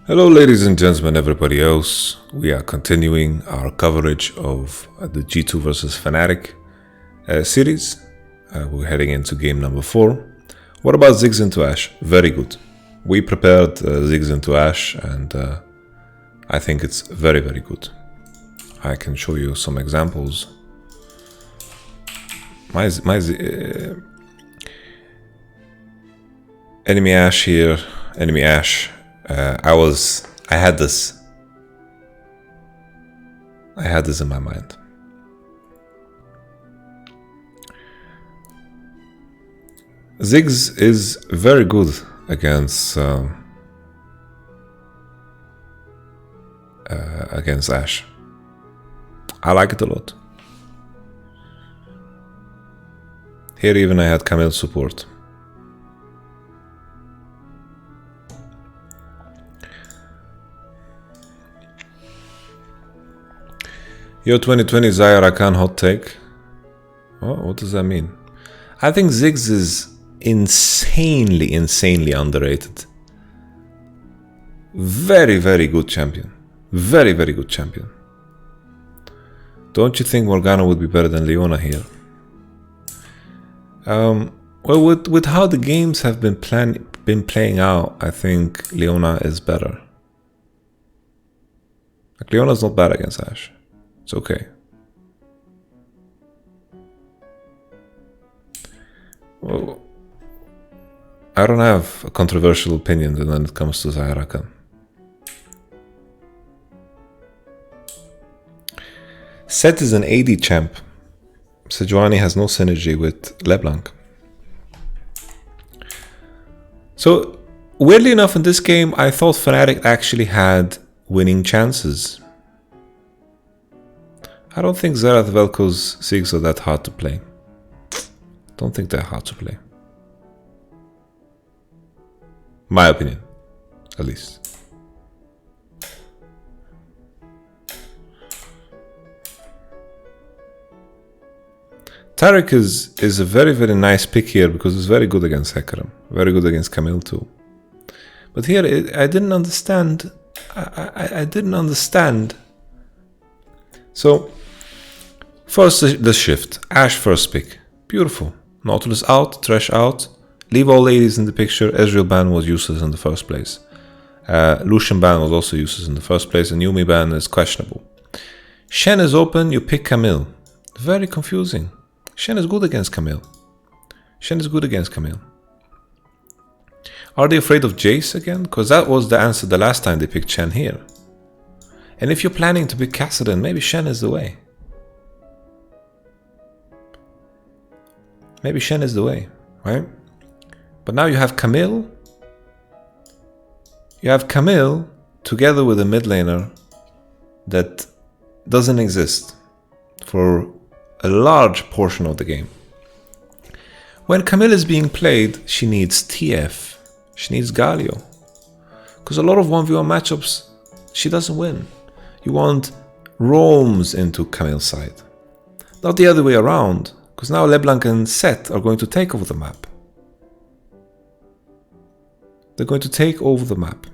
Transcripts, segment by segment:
Hello, ladies and gentlemen, everybody else. We are continuing our coverage of the G2 versus Fnatic series. We're heading into game number 4. What about Ziggs into Ashe? Very good. We prepared Ziggs into Ashe, and I think it's very, very good. I can show you some examples. Enemy Ashe here, enemy Ashe. I had this in my mind. Ziggs is very good against Ashe. I like it a lot. Here even I had Camille support. Yo 2020 YamatoCannon hot take. Oh, what does that mean? I think Ziggs is insanely underrated. Very, very good champion. Very, very good champion. Don't you think Morgana would be better than Leona here? Well, with how the games have been playing out, I think Leona is better. Like, Leona's not bad against Ashe. It's okay. Well, I don't have a controversial opinion when it comes to YamatoCannon. Set is an AD champ. Sejuani has no synergy with LeBlanc. So, weirdly enough, in this game, I thought Fnatic actually had winning chances. I don't think Xerath Velko's Ziggs are that hard to play. Don't think they're hard to play. My opinion, at least. Taric is a very, very nice pick here because it's very good against Hecarim. Very good against Camille too. But here, I didn't understand. I didn't understand. So, first the shift. Ashe first pick. Beautiful. Nautilus out, Thresh out. Leave all ladies in the picture. Ezreal ban was useless in the first place. Lucian ban was also useless in the first place. And Yuumi ban is questionable. Shen is open, you pick Camille. Very confusing. Shen is good against Camille. Shen is good against Camille. Are they afraid of Jace again? Because that was the answer the last time they picked Shen here. And if you're planning to pick Kassadin, maybe Shen is the way. Maybe Shen is the way, right? But now you have Camille. You have Camille together with a mid laner that doesn't exist for a large portion of the game. When Camille is being played, she needs TF. She needs Galio. Because a lot of 1v1 matchups, she doesn't win. You want roams into Camille's side. Not the other way around. Because now LeBlanc and Sett are going to take over the map. They're going to take over the map.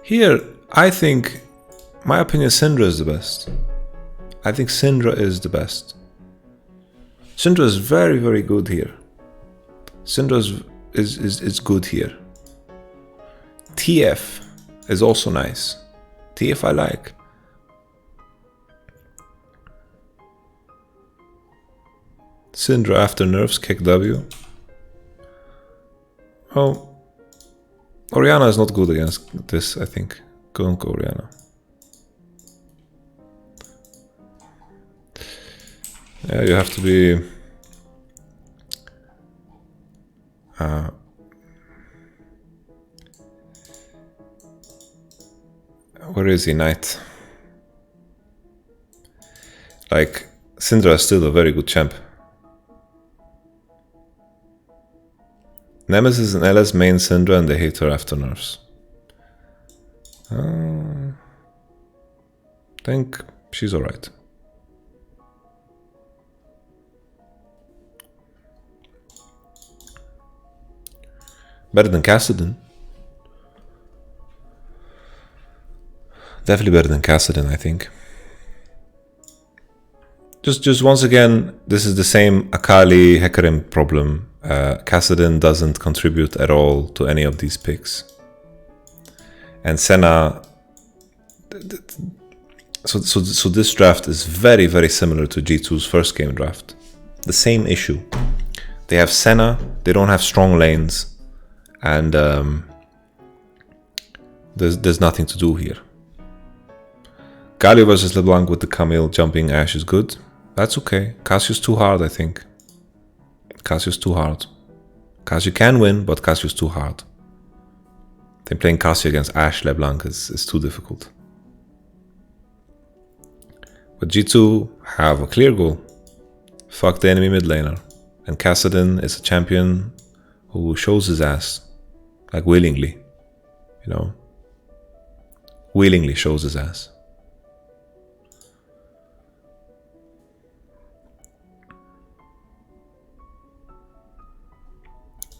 Here, I think, my opinion, Syndra is the best. I think Syndra is the best. Syndra is very, very good here. Syndra is good here. TF is also nice. TF I like. Syndra after nerfs, kick W. Oh, Orianna is not good against this, I think. Don't go Orianna. Yeah, you have to be... where is he, Knight? Like, Syndra is still a very good champ. Nemesis and LS main Syndra and they hate her after nerfs. I think she's alright. Better than Kassadin. Definitely better than Kassadin, I think. Just once again, this is the same Akali Hecarim problem. Kassadin doesn't contribute at all to any of these picks. And Senna... So this draft is very, very similar to G2's first game draft. The same issue. They have Senna, they don't have strong lanes, and there's nothing to do here. Galio versus LeBlanc with the Camille jumping Ashe is good. That's okay. Cassius too hard, I think. Cassius too hard. Cassio can win, but Cassius too hard. I think playing Cassio against Ashe LeBlanc is too difficult. But G2 have a clear goal. Fuck the enemy mid laner. And Kassadin is a champion who shows his ass. Like willingly. You know? Willingly shows his ass.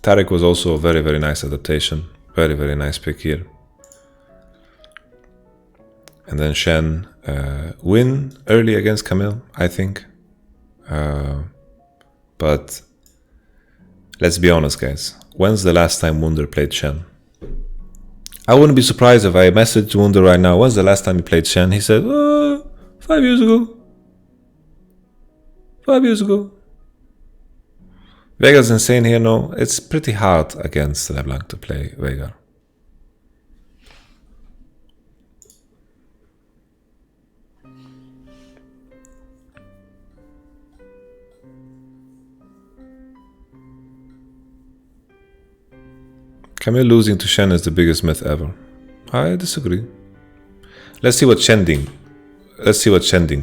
Taric was also a very, very nice adaptation. Very, very nice pick here. And then Shen win early against Camille, I think. But let's be honest, guys. When's the last time Wunder played Shen? I wouldn't be surprised if I messaged Wunder right now. When's the last time he played Shen? He said, 5 years ago. 5 years ago. Vega's insane here, no. It's pretty hard against LeBlanc to play Vega. Camille losing to Shen is the biggest myth ever. I disagree. Let's see what Shending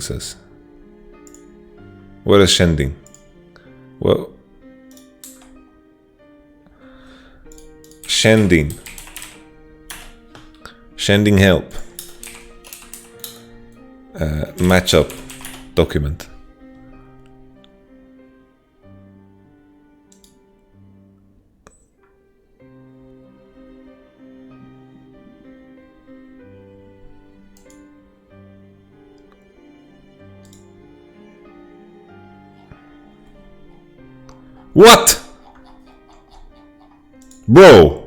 says. Where is Shending? Well, Shending help. Matchup document. What? Bro.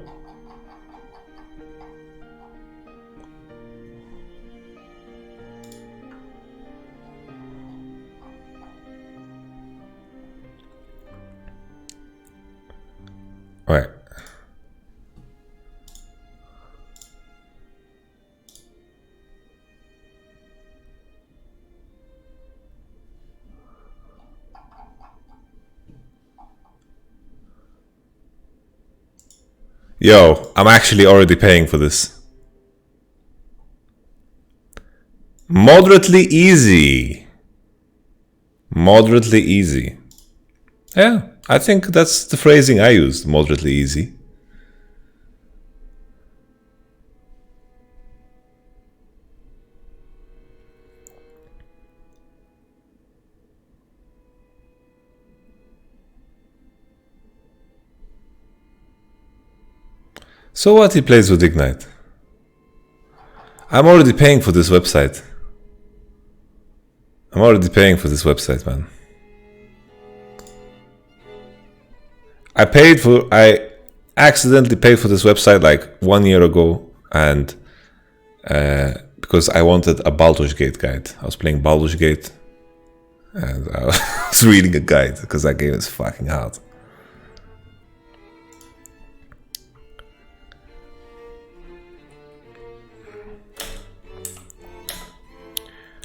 All right. Yo, I'm actually already paying for this. Moderately easy. Moderately easy. Yeah, I think that's the phrasing I used, moderately easy. So what, he plays with Ignite? I'm already paying for this website. I'm already paying for this website, man. I accidentally paid for this website like 1 year ago, and because I wanted a Baldur's Gate guide. I was playing Baldur's Gate, and I was reading a guide because that game is fucking hard.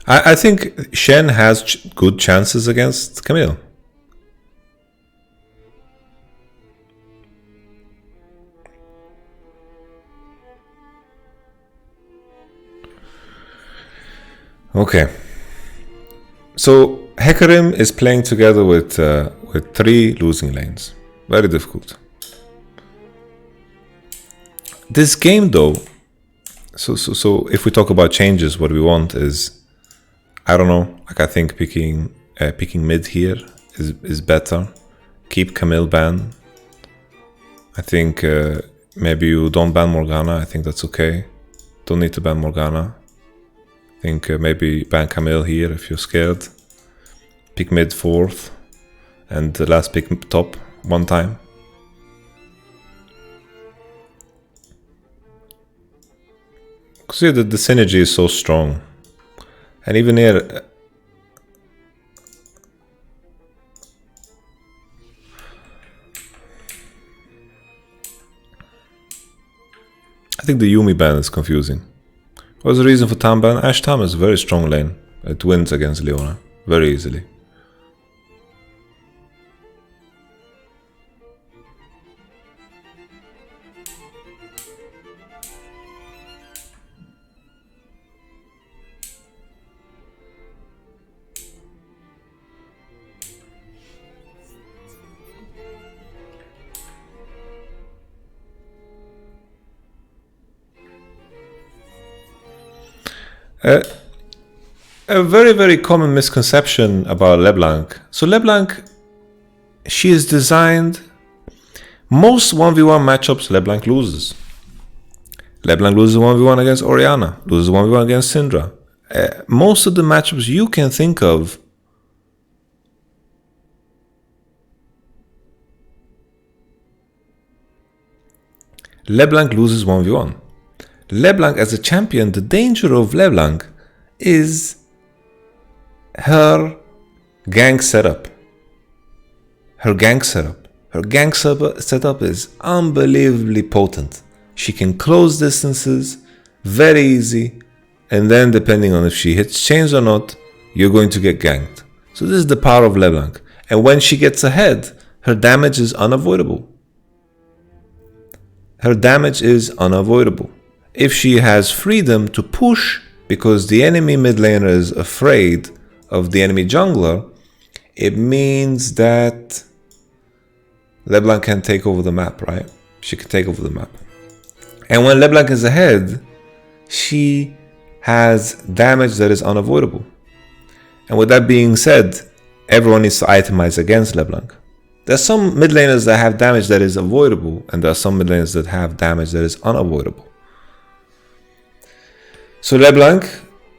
I think Shen has good chances against Camille. Okay. So Hecarim is playing together with 3 losing lanes. Very difficult. This game, though. So if we talk about changes, what we want is, I don't know. Like, I think picking mid here is better. Keep Camille ban. I think maybe you don't ban Morgana. I think that's okay. Don't need to ban Morgana. think maybe ban Camille here if you're scared. Pick mid 4th, and the last pick top one time. Because yeah, the synergy is so strong. And even here, I think the Yuumi ban is confusing. What's the reason for Tam ban? Ashe Tam is a very strong lane. It wins against Leona very easily. A very common misconception about LeBlanc. So LeBlanc, she is designed, most 1v1 matchups LeBlanc loses. LeBlanc loses 1v1 against Orianna, loses 1v1 against Syndra. Most of the matchups you can think of, LeBlanc loses 1v1. LeBlanc as a champion, the danger of LeBlanc is her gank setup. Her gank setup is unbelievably potent. She can close distances very easy, and then depending on if she hits chains or not, you're going to get ganked. So this is the power of LeBlanc. And when she gets ahead, her damage is unavoidable. Her damage is unavoidable. If she has freedom to push because the enemy mid laner is afraid of the enemy jungler, it means that LeBlanc can take over the map, right? She can take over the map. And when LeBlanc is ahead, she has damage that is unavoidable. And with that being said, everyone needs to itemize against LeBlanc. There are some mid laners that have damage that is avoidable, and there are some mid laners that have damage that is unavoidable. So LeBlanc,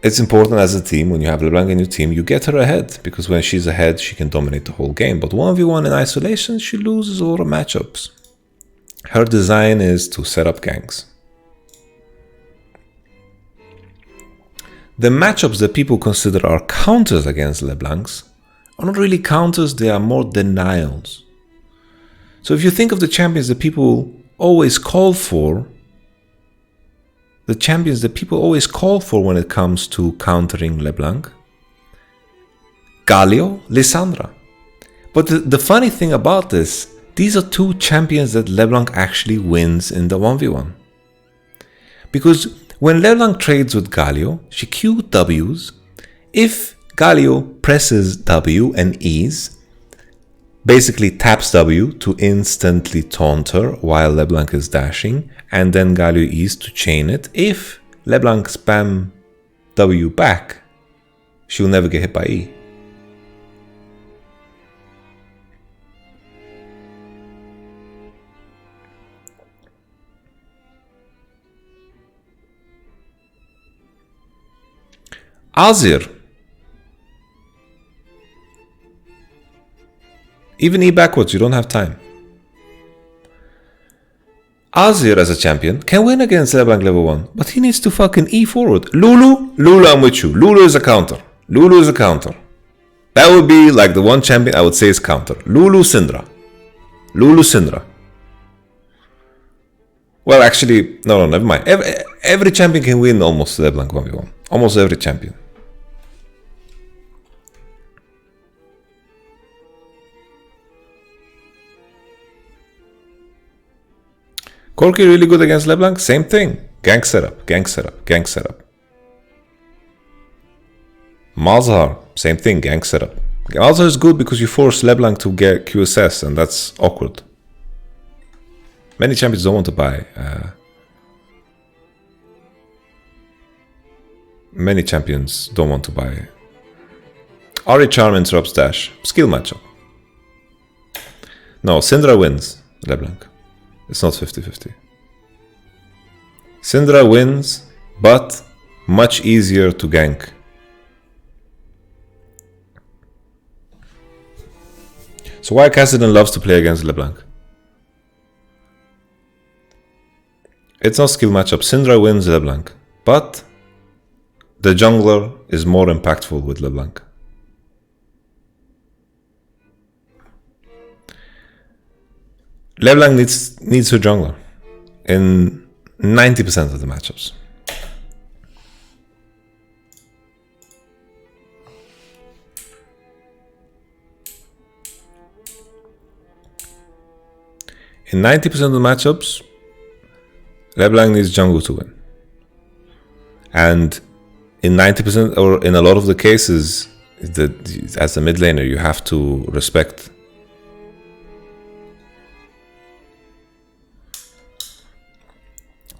it's important as a team, when you have LeBlanc in your team, you get her ahead, because when she's ahead, she can dominate the whole game. But 1v1 in isolation, she loses a lot of matchups. Her design is to set up ganks. The matchups that people consider are counters against LeBlancs are not really counters, they are more denials. So if you think of the champions that people always call for, when it comes to countering LeBlanc, Galio, Lissandra. But the funny thing about this, these are two champions that LeBlanc actually wins in the 1v1. Because when LeBlanc trades with Galio, she Q Ws. If Galio presses W and E's, basically taps W to instantly taunt her while LeBlanc is dashing, and then Galio E's to chain it. If LeBlanc spam W back, she will never get hit by E. Azir. Even E backwards, you don't have time. Azir as a champion can win against LeBlanc level 1, but he needs to fucking E forward. Lulu, I'm with you. Lulu is a counter. That would be like the one champion I would say is counter. Lulu, Syndra. Well, actually, no, never mind. Every champion can win almost LeBlanc 1v1. Almost every champion. Corki really good against LeBlanc? Same thing. Gank setup. Malzahar, same thing, gank setup. Malzahar is good because you force LeBlanc to get QSS, and that's awkward. Many champions don't want to buy. Many champions don't want to buy. Ari Charm interrupts dash. Skill matchup. No, Syndra wins LeBlanc. It's not 50-50. Syndra wins, but much easier to gank. So why Kassadin loves to play against LeBlanc? It's not skill matchup. Syndra wins LeBlanc, but the jungler is more impactful with LeBlanc. LeBlanc needs her jungler in 90% of the matchups. In 90% of the matchups, LeBlanc needs jungle to win. And in 90% or in a lot of the cases, as a mid laner, you have to respect.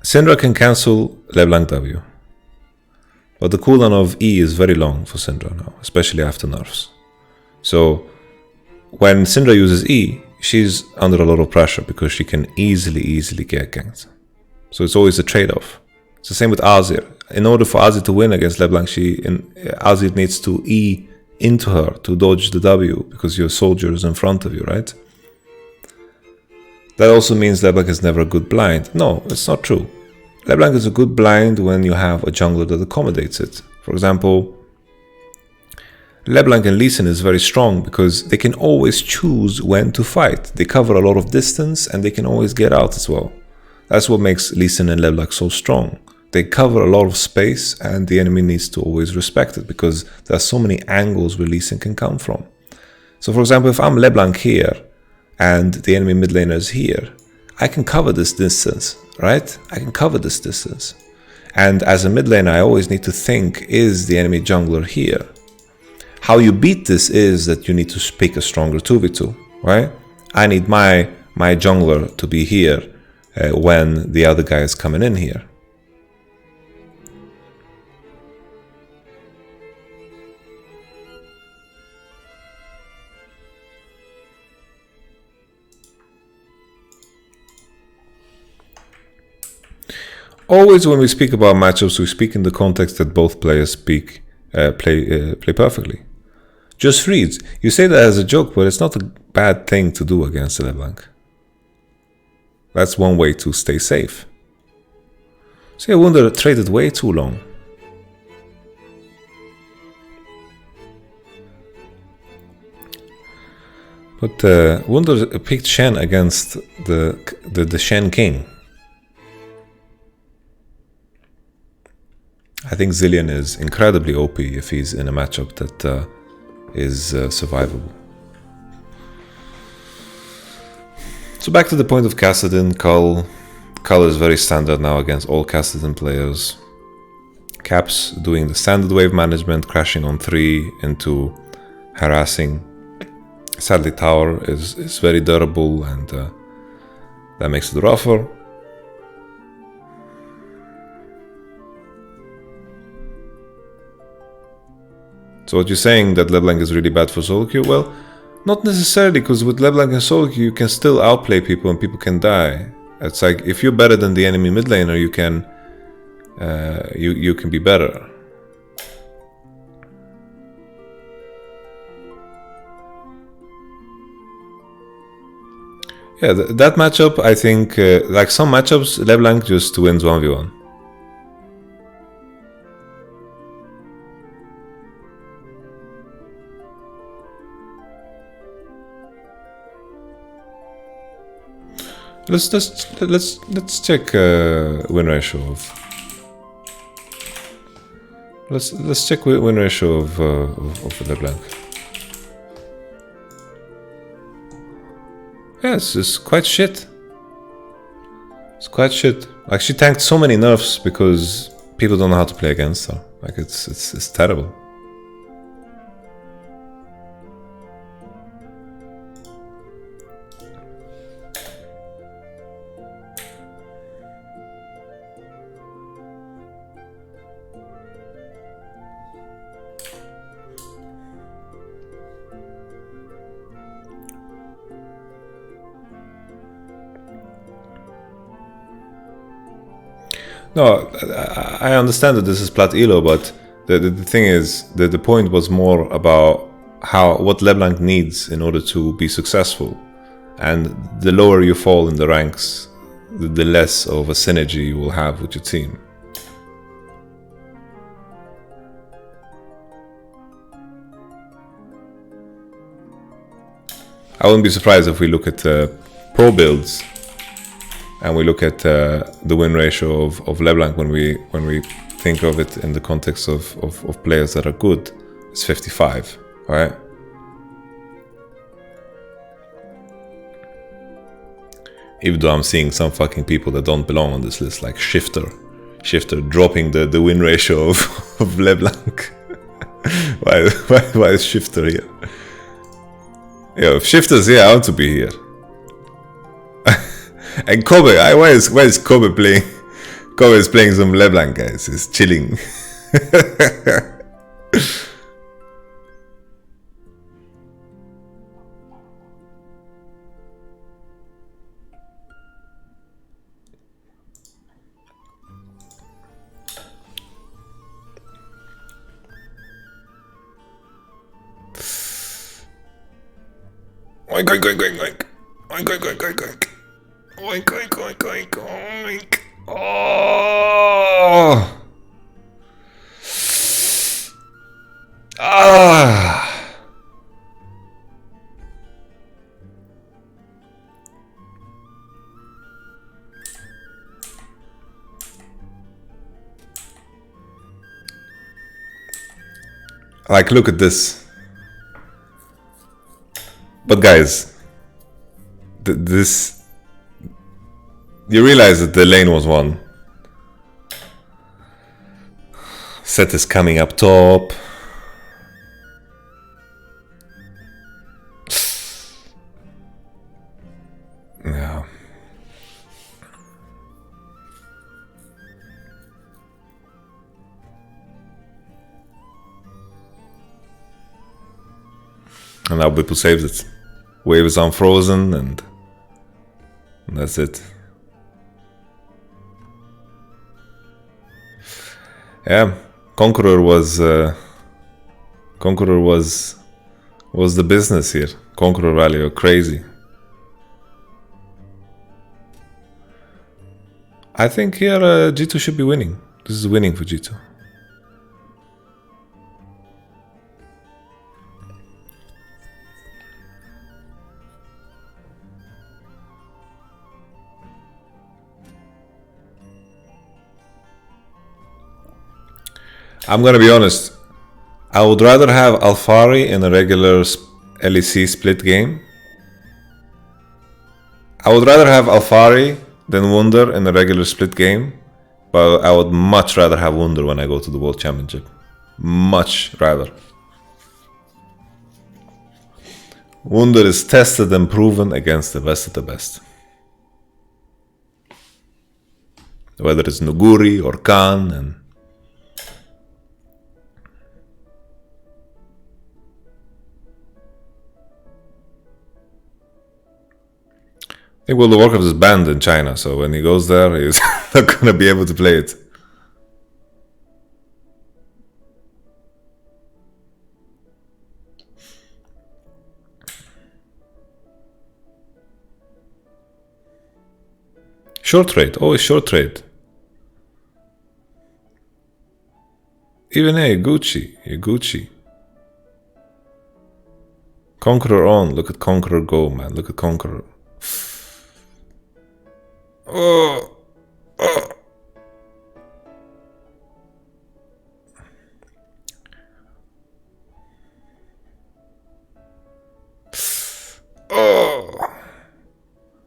Syndra can cancel LeBlanc W. But the cooldown of E is very long for Syndra now, especially after nerfs. So when Syndra uses E, she's under a lot of pressure because she can easily get ganked. So it's always a trade-off. It's the same with Azir. In order for Azir to win against LeBlanc, Azir needs to E into her to dodge the W because your soldier is in front of you, right? That also means LeBlanc is never a good blind. No, it's not true. LeBlanc is a good blind when you have a jungler that accommodates it. For example, LeBlanc and Lee Sin is very strong because they can always choose when to fight. They cover a lot of distance and they can always get out as well. That's what makes Lee Sin and LeBlanc so strong. They cover a lot of space and the enemy needs to always respect it because there are so many angles where Lee Sin can come from. So for example, if I'm LeBlanc here and the enemy mid laner is here, I can cover this distance, right? I can cover this distance. And as a mid laner, I always need to think, is the enemy jungler here? How you beat this is that you need to pick a stronger 2v2, right? I need my jungler to be here when the other guy is coming in here. Always when we speak about matchups, we speak in the context that both players play perfectly. Just reads. You say that as a joke, but it's not a bad thing to do against LeBlanc. That's one way to stay safe. See, I wonder, traded way too long. But Wunder picked Shen against the Shen King. I think Zilean is incredibly OP if he's in a matchup that is survivable. So back to the point of Kassadin, Cull is very standard now against all Kassadin players. Caps doing the standard wave management, crashing on 3 into harassing. Sadly, tower is very durable and that makes it rougher. So what you're saying that LeBlanc is really bad for solo queue? Well, not necessarily, because with LeBlanc and solo queue you can still outplay people and people can die. It's like if you're better than the enemy mid laner, you can be better. Yeah, that matchup, I think, like some matchups, LeBlanc just wins 1v1. Let's check win ratio of. Let's check win ratio of LeBlanc. Yes, it's quite shit. It's quite shit. Like, she tanked so many nerfs because people don't know how to play against her. Like, it's terrible. No, I understand that this is Plat Elo, but the thing is that the point was more about what LeBlanc needs in order to be successful, and the lower you fall in the ranks, the less of a synergy you will have with your team. I wouldn't be surprised if we look at pro builds and we look at the win ratio of LeBlanc when we think of it in the context of players that are good. It's 55, right? Even though I'm seeing some fucking people that don't belong on this list, like Shifter dropping the win ratio of LeBlanc. why is Shifter here? Yo, if Shifter's here, I want to be here. And Kobe, why is Kobe playing? Kobe is playing some LeBlanc, guys. He's chilling. Oink, oink, oink, oink, oink. Oink, oink, oink, oink, oink. Oink, oink, oink, oink, oink. Oh! Ah! Like, look at this. But guys, this, you realize that the lane was won. Set is coming up top. Yeah. And now Bipple saves it. Wave is unfrozen and that's it. Yeah, Conqueror was the business here. Conqueror value crazy. I think here G2 should be winning. This is winning for G2. I'm gonna be honest. I would rather have Alfari in a regular LEC split game. I would rather have Alfari than Wunder in a regular split game, but I would much rather have Wunder when I go to the World Championship. Much rather. Wunder is tested and proven against the best of the best. Whether it's Nuguri or Khan and I think World of Warcraft is banned in China, so when he goes there, he's not gonna be able to play it. Short trade, always short trade. Even Gucci. Conqueror on, look at Conqueror go, man, look at Conqueror. Oh.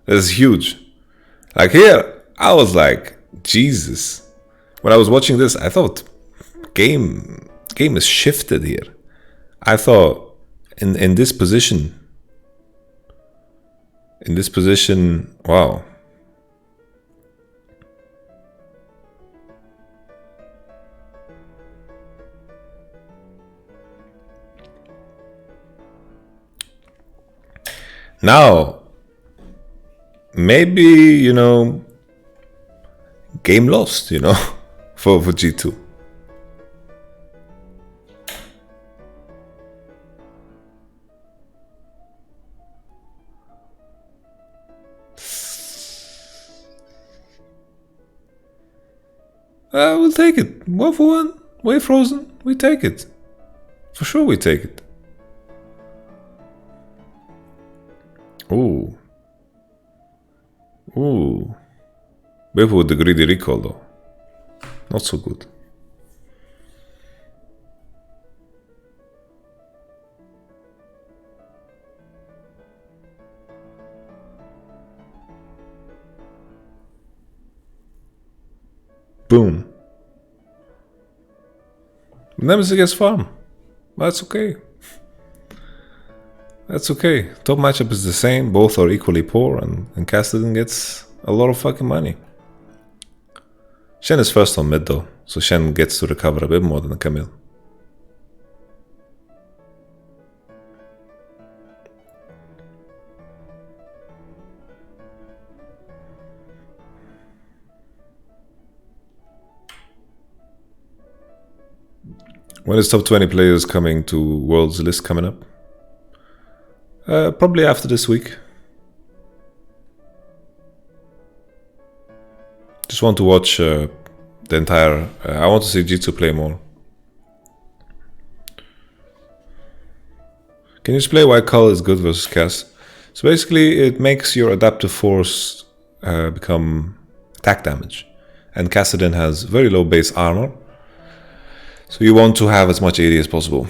This is huge. Like here, I was like, Jesus. When I was watching this, I thought game is shifted here. I thought in this position, wow. Now, maybe, game lost, you know, for G2. We'll take it. 1-1. Way frozen. We take it. For sure we take it. Ooh. Ooh. Maybe with the greedy recall though. Not so good. Boom. Nemesis gets farm. That's okay. That's okay. Top matchup is the same. Both are equally poor, and Cassidy gets a lot of fucking money. Shen is first on mid though, so Shen gets to recover a bit more than Camille. When is top 20 players coming to Worlds list coming up? Probably after this week. Just want to watch the entire... I want to see G2 play more. Can you explain why Cull is good versus Cass? So basically it makes your adaptive force become attack damage. And Kassadin has very low base armor. So you want to have as much AD as possible.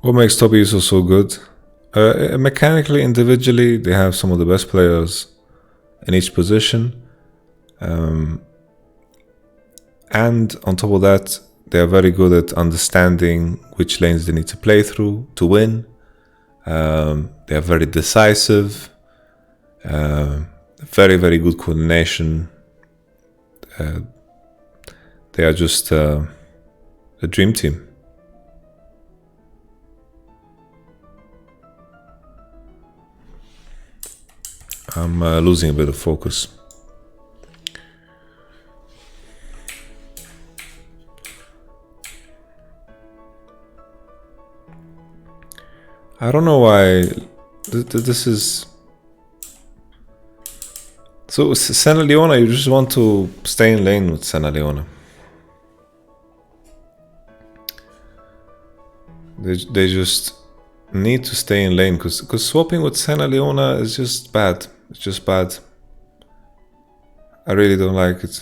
What makes top ESO so good? Mechanically, individually, they have some of the best players in each position. And on top of that, they are very good at understanding which lanes they need to play through to win. They are very decisive. Very, very good coordination. They are just a dream team. I'm losing a bit of focus. I don't know why this is... So Senna Leona, you just want to stay in lane with Senna Leona. They just need to stay in lane because swapping with Senna Leona is just bad. It's just bad. I really don't like it.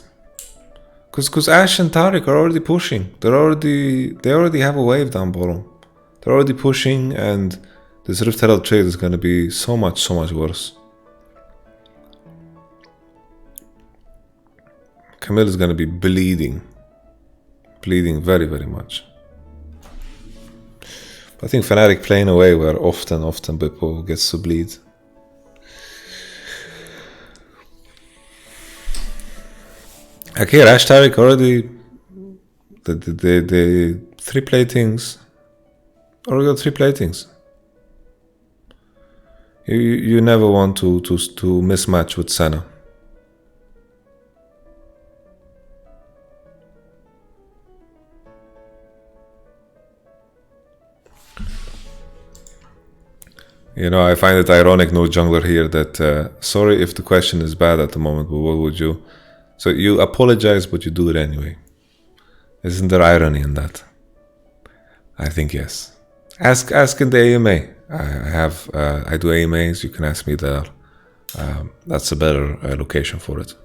Because Ashe and Taric are already pushing. They already have a wave down bottom. They're already pushing, and this Rift Herald trade is gonna be so much worse. Camille is gonna be bleeding very, very much. I think Fnatic playing away where often Bippo gets to bleed. Okay, Ashe Taric already the 3 platings. Already got 3 platings. You never want to mismatch with Senna. You know, I find it ironic, no jungler here, that sorry if the question is bad at the moment, but what would you... So you apologize, but you do it anyway. Isn't there irony in that? I think yes. Ask in the AMA. I do AMAs, you can ask me there. That's a better location for it.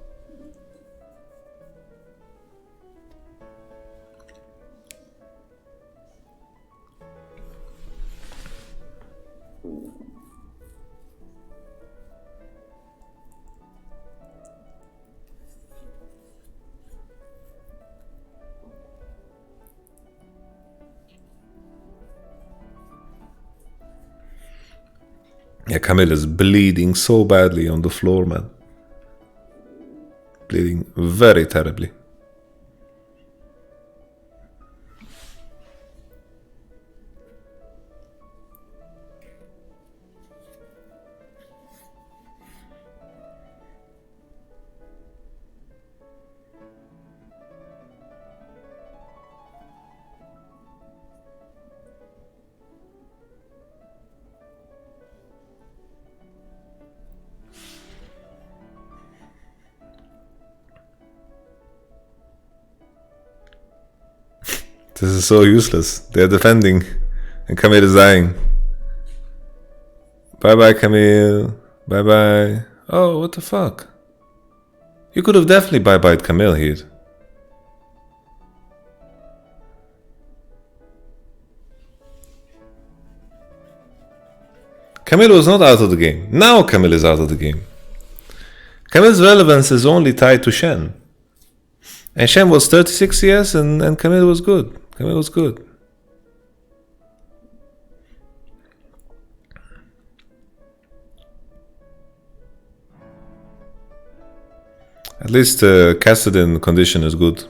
Yeah, Camille is bleeding so badly on the floor, man. Bleeding very terribly. This is so useless. They're defending, and Camille is dying. Bye bye, Camille. Bye bye. Oh, what the fuck? You could have definitely bye bye'd Camille here. Camille was not out of the game. Now Camille is out of the game. Camille's relevance is only tied to Shen. And Shen was 36 CS and Camille was good. Camille was good. At least Kassadin condition is good.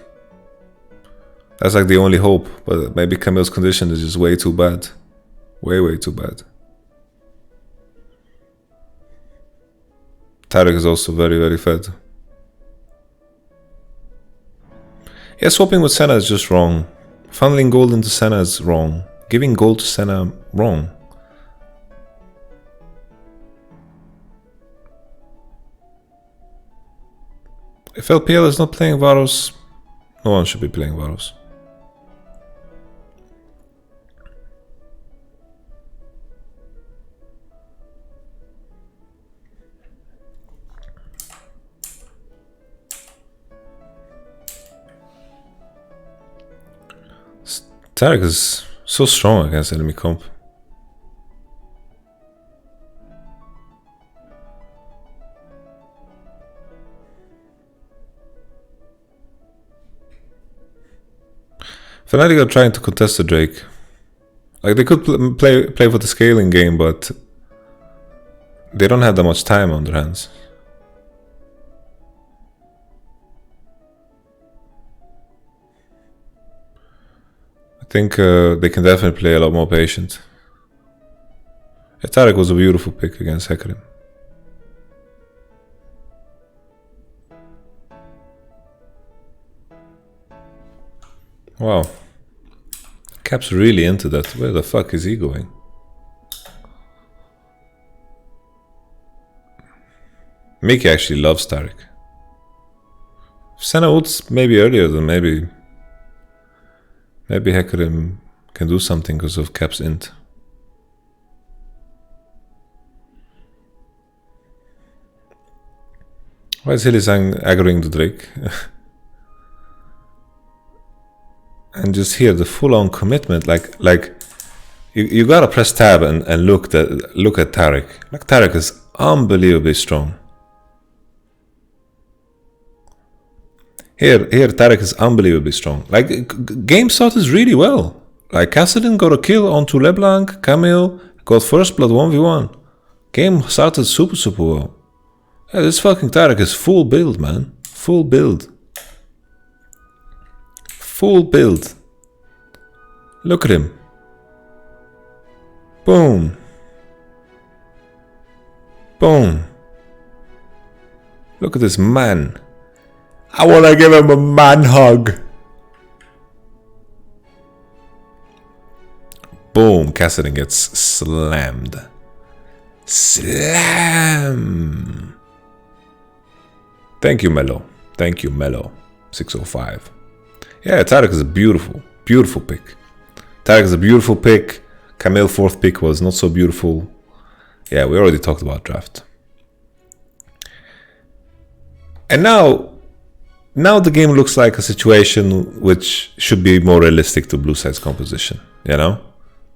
That's like the only hope. But maybe Camille's condition is just way too bad. Way too bad. Tarek is also very fed. Yeah, swapping with Senna is just wrong. Funneling gold into Senna is wrong. Giving gold to Senna, wrong. If LPL is not playing Varus, no one should be playing Varus. Tarek is so strong against enemy comp. Fnatic are trying to contest the Drake. Like they could play for the scaling game, but they don't have that much time on their hands. I think they can definitely play a lot more patient. Yeah, Tarek was a beautiful pick against Hecarim. Wow. Cap's really into that. Where the fuck is he going? Mickey actually loves Tarek. If Senna ults maybe earlier, then maybe Hecarim can do something because of Cap's int. Why is Hillisang aggroing the Drake? And just here the full-on commitment, like you gotta press tab and look at Tarek. Like Tarek is unbelievably strong. Here Tarek is unbelievably strong. Like game started really well. Like Kassadin got a kill onto LeBlanc, Camille got first blood 1v1. Game started super well. Yeah, this fucking Tarek is full build, man. Full build. Full build. Look at him. Boom. Boom. Look at this man. I wanna give him a man hug. Boom. Kassadin gets slammed. Slam. Thank you, Mello. Thank you, Mello. 605. Yeah, Tarek is a beautiful pick. Tarek is a beautiful pick. Camille 4th pick was not so beautiful. Yeah, we already talked about draft. And now the game looks like a situation which should be more realistic to Blue Side's composition, you know?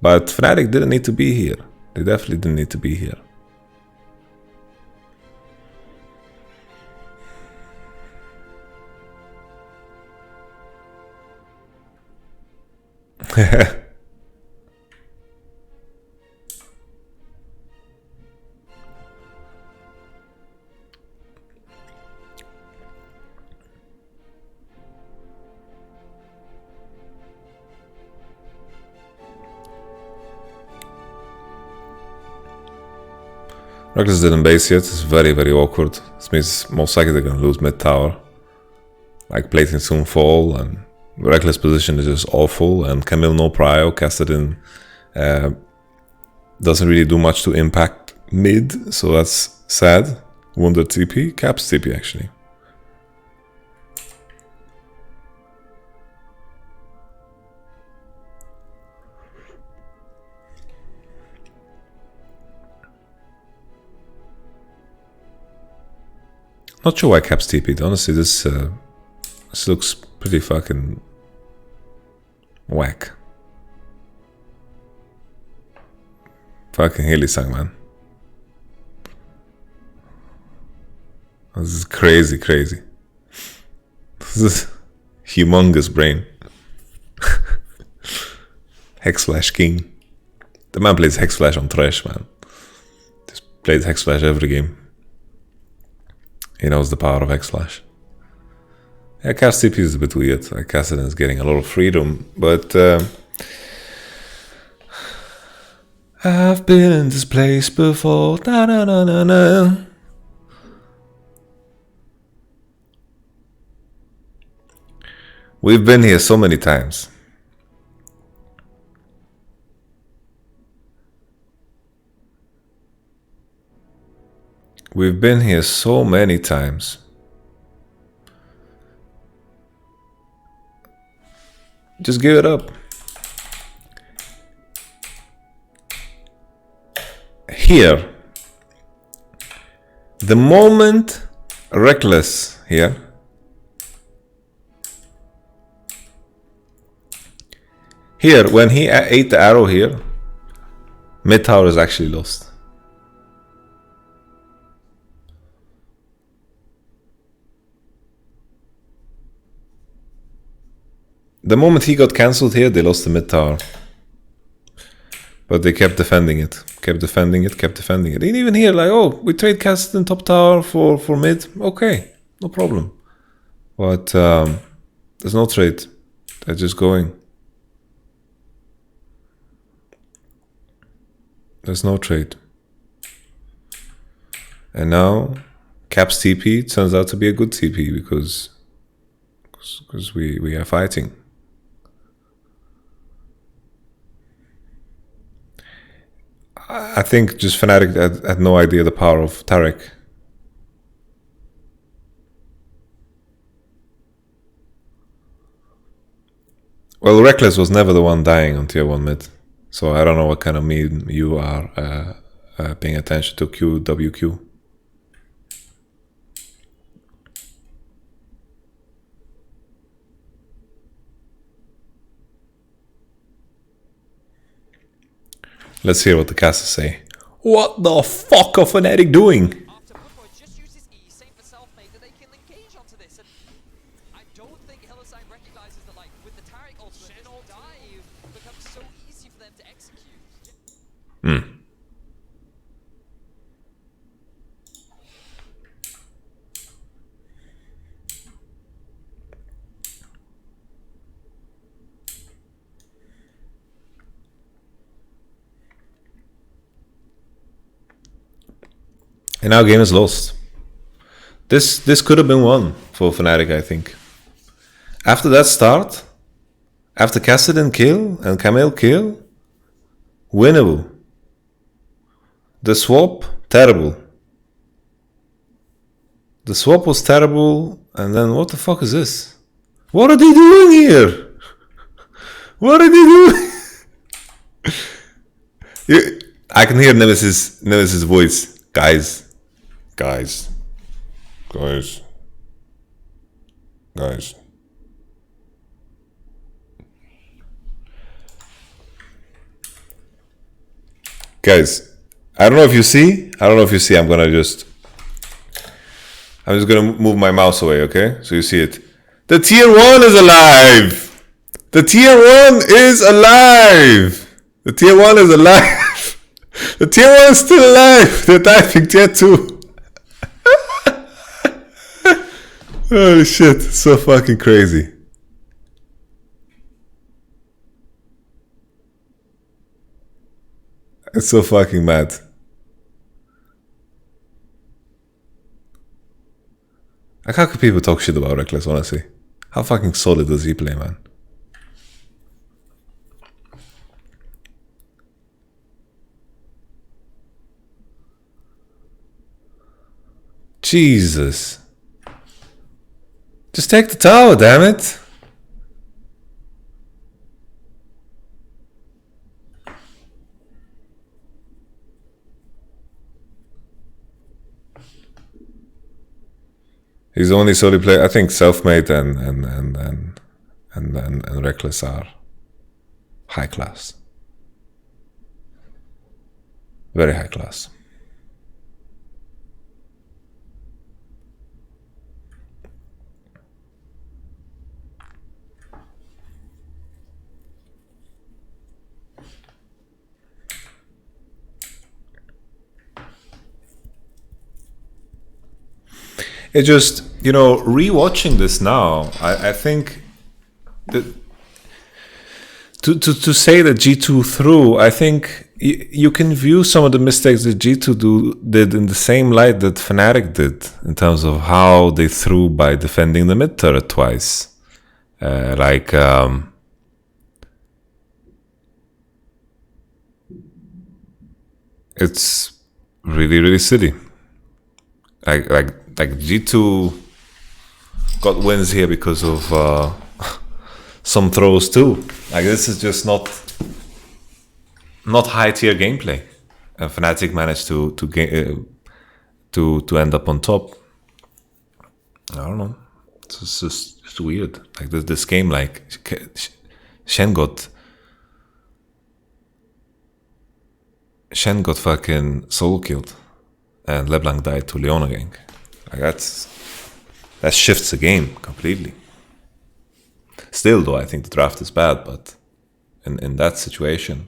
But Fnatic didn't need to be here. They definitely didn't need to be here. Reckless didn't base yet. It's very, very awkward. This means most likely they're gonna lose mid tower. Like plating soon fall, and Reckless position is just awful. And Camille no prio, Kassadin doesn't really do much to impact mid, so that's sad. Wounded TP, Caps TP actually. Not sure why Caps TP'd. Honestly, this looks pretty fucking whack. Fucking Hillisang, man. This is crazy, crazy. This is humongous brain. Hexflash King. The man plays Hexflash on trash, man. Just plays Hexflash every game. He knows the power of Hexflash. Yeah, Caps TP is a bit weird. Like Kassadin is getting a lot of freedom, but I've been in this place before. Da, da, da, da, da. We've been here so many times. We've been here so many times. Just give it up. Here, the moment Reckless here when he ate the arrow here, mid tower is actually lost. The moment he got cancelled here, they lost the mid tower. But they kept defending it. Kept defending it, kept defending it. And even here, like, oh, we trade Kassadin top tower for mid. Okay, no problem. But there's no trade. They're just going. There's no trade. And now, Caps TP turns out to be a good TP because we are fighting. I think just Fnatic had no idea the power of Tarek. Well, Reckless was never the one dying on tier 1 mid. So I don't know what kind of meme you are paying attention to QWQ. Let's hear what the casters say. What the fuck are Fnatic doing? After Woodward just used his E, same for Selfmade, that they can engage onto this. And I don't think Hillisang recognizes that, like, with the Tarek ultimate, this dive becomes so easy for them to execute. And now game is lost. This could have been won for Fnatic, I think. After that start, after Kassadin kill and Camille kill, winnable. The swap, terrible. The swap was terrible, and then what the fuck is this? What are they doing here? What are they doing? I can hear Nemesis' voice. Guys. Guys. Guys, I don't know if you see. I'm just gonna move my mouse away, okay? So you see it. The tier 1 is alive! The tier 1 is alive! The tier 1 is alive! The tier 1 is still alive! They're diving tier 2! Holy shit, so fucking crazy. It's so fucking mad. Like, how could people talk shit about Reckless, honestly? How fucking solid does he play, man? Jesus. Just take the tower, damn it. He's the only solid player. I think Selfmade and Reckless are high class. Very high class. It just, rewatching this now, I think that to say that G2 threw, I think you can view some of the mistakes that G2 did in the same light that Fnatic did in terms of how they threw by defending the mid turret twice. It's really, really silly. Like G2 got wins here because of some throws too. Like, this is just not high tier gameplay. And Fnatic managed to end up on top. I don't know. It's just weird. Like this game, like Shen got fucking solo killed, and LeBlanc died to Leona gank. Like that shifts the game completely. Still, though, I think the draft is bad, but in that situation,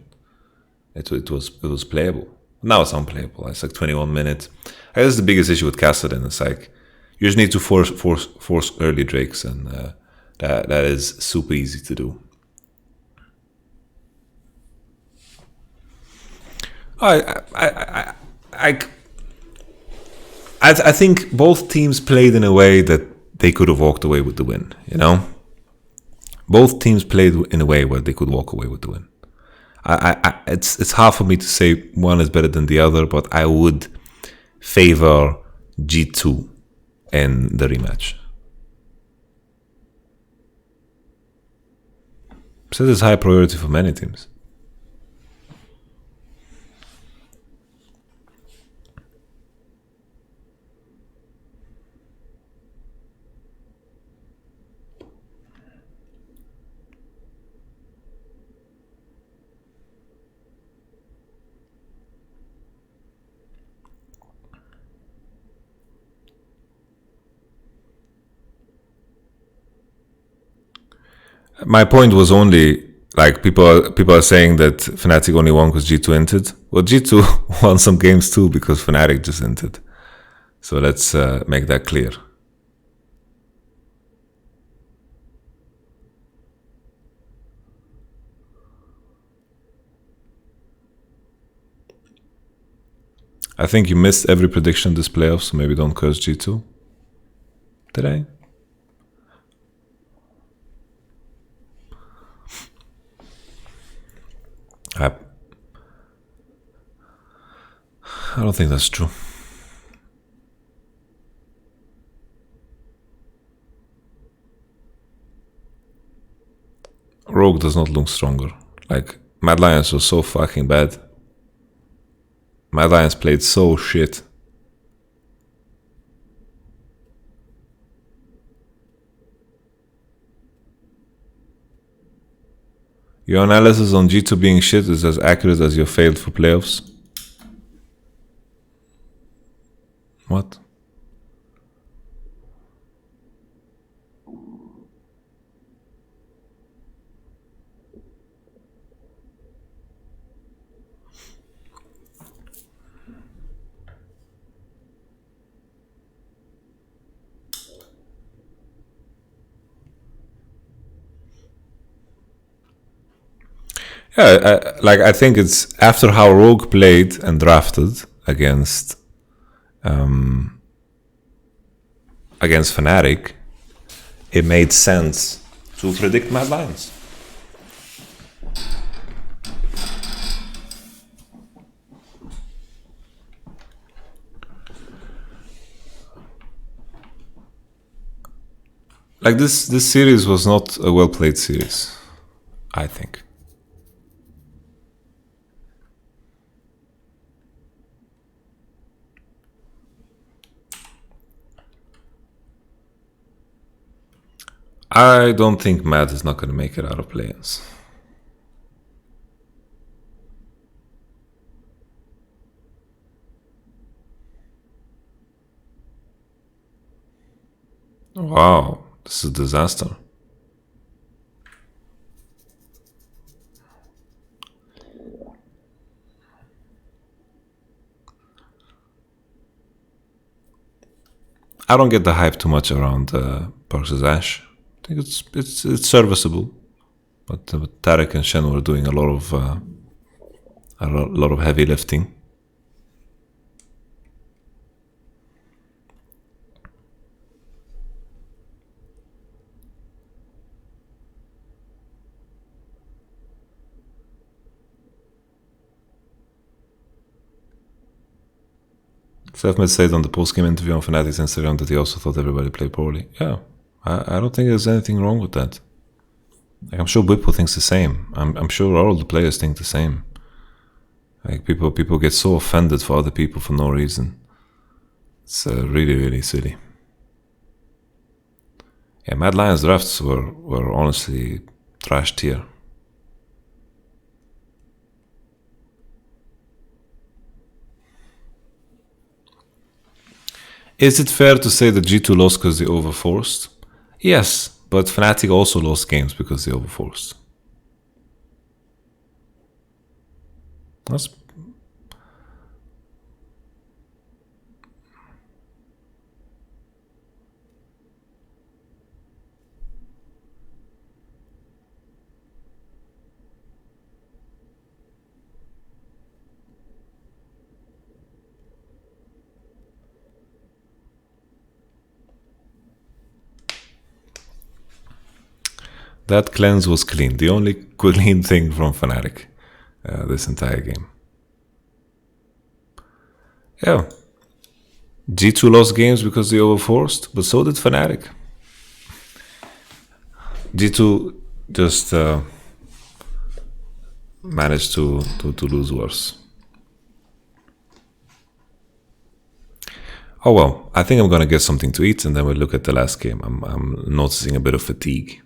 it was playable. Now it's unplayable. It's like 21 minutes. I guess the biggest issue with Kassadin is like you just need to force early drakes, and that is super easy to do. I think both teams played in a way that they could have walked away with the win. Both teams played in a way where they could walk away with the win. It's hard for me to say one is better than the other, but I would favor G2 in the rematch. So this is high priority for many teams. My point was only like people are saying that Fnatic only won because G2 entered. Well, G2 won some games too because Fnatic just entered. So let's make that clear. I think you missed every prediction this playoff, so maybe don't curse G2. Did I? I don't think that's true. Rogue does not look stronger. Like, Mad Lions was so fucking bad. Mad Lions played so shit. Your analysis on G2 being shit is as accurate as your failed for playoffs. What? Yeah, I think it's after how Rogue played and drafted against against Fnatic, it made sense to predict Mad Lions. Like this series was not a well-played series, I think. I don't think Mad is not going to make it out of play-ins. Wow, this is a disaster. I don't get the hype too much around versus Ashe. I think it's serviceable, but Tarek and Shen were doing a lot of heavy lifting. Selfmade said on the post-game interview on Fnatic's Instagram that he also thought everybody played poorly. Yeah, I don't think there's anything wrong with that. Like, I'm sure Whippo thinks the same. I'm sure all the players think the same. Like people get so offended for other people for no reason. It's really, really silly. Yeah, Mad Lions drafts were honestly trash tier. Is it fair to say that G2 lost because they overforced? Yes, but Fnatic also lost games because they overforced. That's... That cleanse was clean. The only clean thing from Fnatic this entire game. Yeah. G2 lost games because they overforced, but so did Fnatic. G2 just managed to lose worse. Oh well, I think I'm gonna get something to eat and then we'll look at the last game. I'm noticing a bit of fatigue.